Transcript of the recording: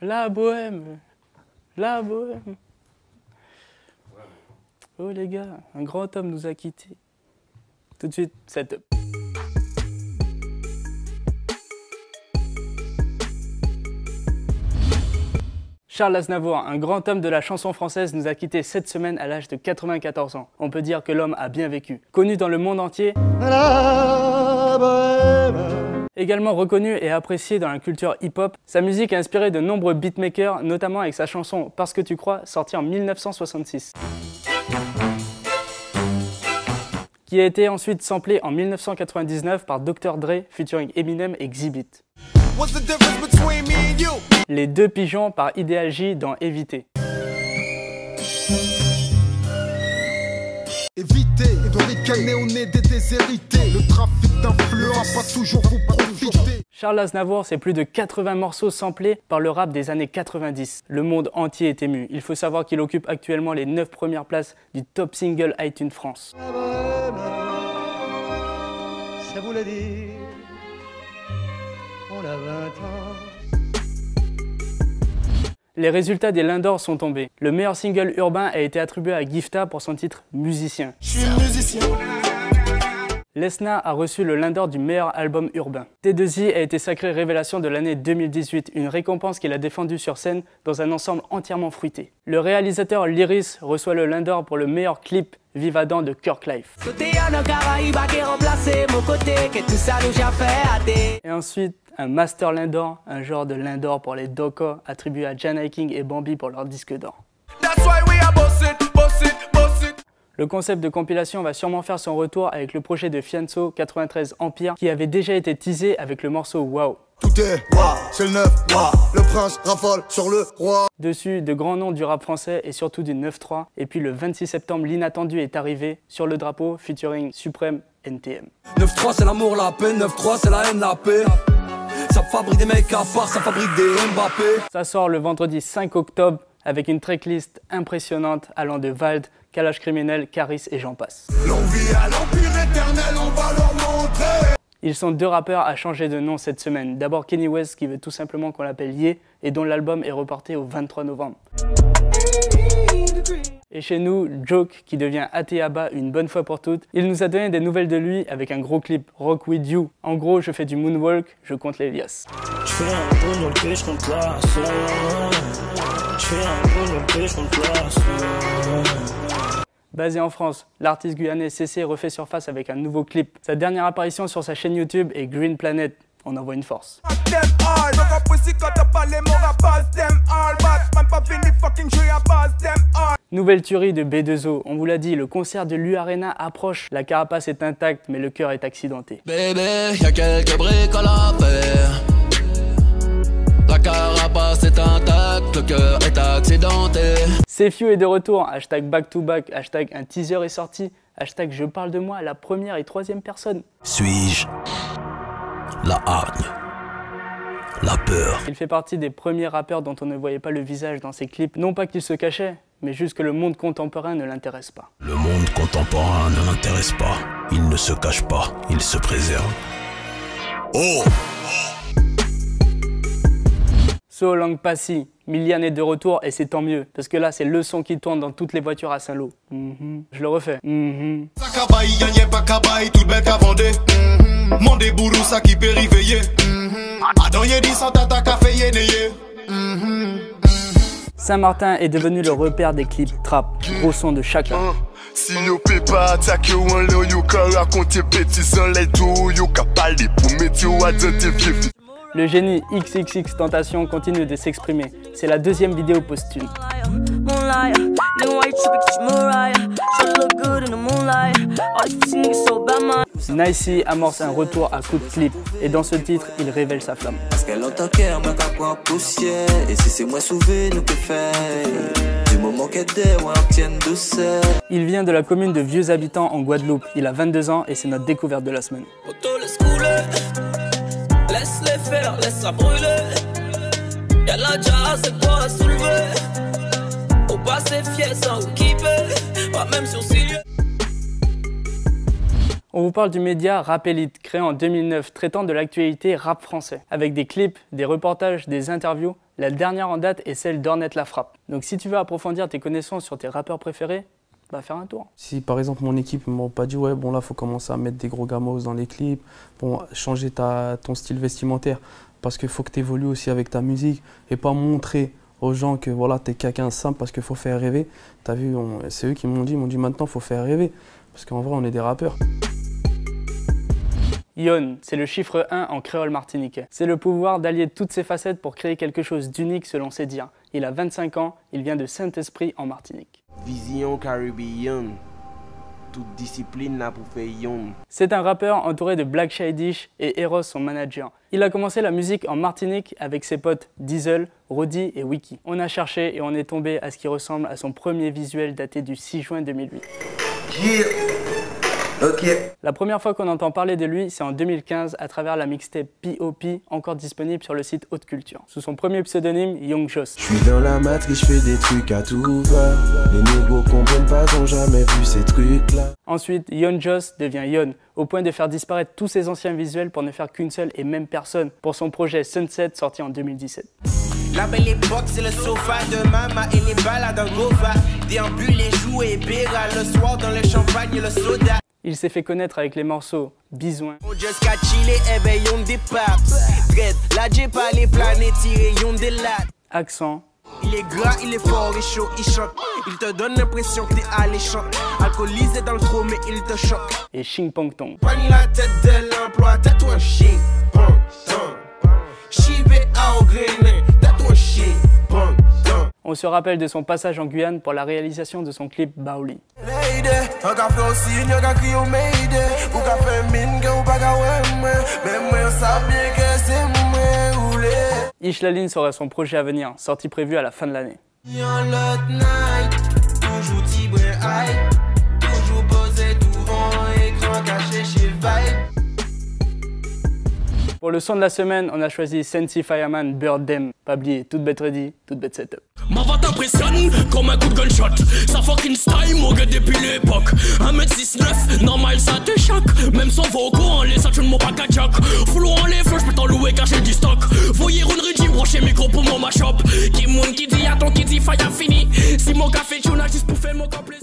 La bohème. La bohème. Oh les gars, un grand homme nous a quittés. Tout de suite, setup. Charles Aznavour, un grand homme de la chanson française, nous a quittés cette semaine à l'âge de 94 ans. On peut dire que l'homme a bien vécu. Connu dans le monde entier, également reconnu et apprécié dans la culture hip-hop, sa musique a inspiré de nombreux beatmakers, notamment avec sa chanson Parce que tu crois, sortie en 1966. Qui a été ensuite samplée en 1999 par Dr. Dre featuring Eminem et Xzibit. Les deux pigeons par Ideal J dans Éviter. Évitez, dans les canets on est des déshérités. Le trafic d'influence va toujours vous profiter. Charles Aznavour, c'est plus de 80 morceaux samplés par le rap des années 90. Le monde entier est ému. Il faut savoir qu'il occupe actuellement les 9 premières places du top single iTunes France. Ça voulait dire, on a 20 ans. Les résultats des Lindor sont tombés. Le meilleur single urbain a été attribué à Gifta pour son titre Musicien. Je suis musicien. Lesna a reçu le Lindor du meilleur album urbain. T2I a été sacrée révélation de l'année 2018, une récompense qu'il a défendue sur scène dans un ensemble entièrement fruité. Le réalisateur Lyris reçoit le Lindor pour le meilleur clip Vive Adam de Kirk Life. Et ensuite, un Master Lindor, un genre de Lindor pour les Doko, attribué à Jana King et Bambi pour leur disque d'or. Le concept de compilation va sûrement faire son retour avec le projet de Fianso 93 Empire qui avait déjà été teasé avec le morceau Wow. Tout est wow, c'est le 9, wow. Le prince rafale sur le roi. Dessus, de grands noms du rap français et surtout du 9-3. Et puis le 26 septembre, l'inattendu est arrivé sur le drapeau featuring Suprême NTM. 9-3 c'est l'amour, la paix, 9-3 c'est la haine, la paix. Ça fabrique des mecs à part, ça fabrique des Mbappé. Ça sort le vendredi 5 octobre avec une tracklist impressionnante allant de Vald, Kalash Criminel, Caris et j'en passe. L'envie à l'empire éternel, on va leur montrer. Ils sont deux rappeurs à changer de nom cette semaine. D'abord Kenny West qui veut tout simplement qu'on l'appelle Ye et dont l'album est reporté au 23 novembre. Et chez nous, Joke qui devient Ateaba une bonne fois pour toutes. Il nous a donné des nouvelles de lui avec un gros clip, Rock With You. En gros, je fais du moonwalk, je compte les liasses. Je fais un moonwalk et je compte la somme. Je fais un moonwalk et je compte la somme. Basé en France, l'artiste guyanais CC refait surface avec un nouveau clip. Sa dernière apparition sur sa chaîne YouTube est Green Planet. On envoie une force. Nouvelle tuerie de B2O. On vous l'a dit, le concert de l'U-Arena approche. La carapace est intacte, mais le cœur est accidenté. Bébé, y'a quelques bricoles à faire. La carapace est intacte, le cœur est accidenté. Sefiu est de retour, hashtag back to back, hashtag un teaser est sorti, hashtag je parle de moi à la première et troisième personne. Suis-je la hargne, la peur? Il fait partie des premiers rappeurs dont on ne voyait pas le visage dans ses clips. Non pas qu'il se cachait, mais juste que le monde contemporain ne l'intéresse pas. Le monde contemporain ne l'intéresse pas, il ne se cache pas, il se préserve. Oh! So Lang Passy, Milian est de retour et c'est tant mieux, parce que là c'est le son qui tourne dans toutes les voitures à Saint-Lô. Je le refais. Saint-Martin est devenu le repère des clips trap, gros son de chacun. Si nous peut pas attaquer ou en l'air, nous qu'à raconter petit sans les dos, nous qu'à parler pour mettre ou identifier. Le génie XXX Tentation continue de s'exprimer. C'est la deuxième vidéo posthume. Nicey amorce un retour à coup de clip et dans ce titre, il révèle sa flamme. Il vient de la commune de Vieux Habitants en Guadeloupe. Il a 22 ans et c'est notre découverte de la semaine. Laisse-les faire, laisse ça brûler. Y'a la jazz, c'est quoi à soulever. Faut passer fier sans kiffer, pas même sur Sylvie. On vous parle du média Rap Elite, créé en 2009, traitant de l'actualité rap français, avec des clips, des reportages, des interviews. La dernière en date est celle d'Ornette La Frappe. Donc si tu veux approfondir tes connaissances sur tes rappeurs préférés, va faire un tour. Si par exemple mon équipe ne m'a pas dit ouais bon là faut commencer à mettre des gros gamos dans les clips, bon changer ton style vestimentaire parce qu'il faut que tu évolues aussi avec ta musique et pas montrer aux gens que voilà t'es quelqu'un simple parce qu'il faut faire rêver. T'as vu, c'est eux qui m'ont dit maintenant faut faire rêver parce qu'en vrai on est des rappeurs. Yon, c'est le chiffre 1 en créole martiniquais. C'est le pouvoir d'allier toutes ses facettes pour créer quelque chose d'unique selon ses dires. Il a 25 ans, il vient de Saint-Esprit en Martinique. Vision caribéenne, toute discipline n'a pour faire yon. C'est un rappeur entouré de Black Shydish et Eros son manager. Il a commencé la musique en Martinique avec ses potes Diesel, Roddy et Wiki. On a cherché et on est tombé à ce qui ressemble à son premier visuel daté du 6 juin 2008. Yeah. Okay. La première fois qu'on entend parler de lui, c'est en 2015 à travers la mixtape P.O.P, encore disponible sur le site Haute Culture, sous son premier pseudonyme Young Joss. Je suis dans la matrice, je fais des trucs à tout va. Les négos comprennent pas, ont jamais vu ces trucs-là. Ensuite, Young Joss devient Yon, au point de faire disparaître tous ses anciens visuels pour ne faire qu'une seule et même personne, pour son projet Sunset sorti en 2017. La belle époque, c'est le sofa de maman et les balades en gova. Déambule, les jouets et béra, le soir dans le champagne et le soda. Il s'est fait connaître avec les morceaux Besoin, Accent, il est gras, il est fort et chaud, il choque. Il te donne l'impression que t'es alléchant. Alcoolisé dans le trou, mais il te choque. et Ching Pong Tong. Pogny la tête de l'emploi, t'as toi un chien, pong, tong. Chivé à Ogrené, t'as toi un chien, pong, tong. On se rappelle de son passage en Guyane pour la réalisation de son clip Baoli. Ishlaline sera son projet à venir, sorti prévu à la fin de l'année. Pour le son de la semaine, on a choisi Sensi Fireman Bird Dem. Pas oublier, toute bête ready, toute bête setup. Ma voix t'impressionne comme un coup de gunshot. Ça fucking style, mon gars, depuis l'époque. 1m69, normal, ça te choque. Même sans vocaux, en les sacs, je ne m'en pas qu'à choc. Flou en les feux, je peux t'en louer, cacher du stock. Voyez une régime, brancher micro pour mon machop. Qui moun qui dit attends, qui dit faille fini. Si mon café, tu n'as juste pour faire mon complet.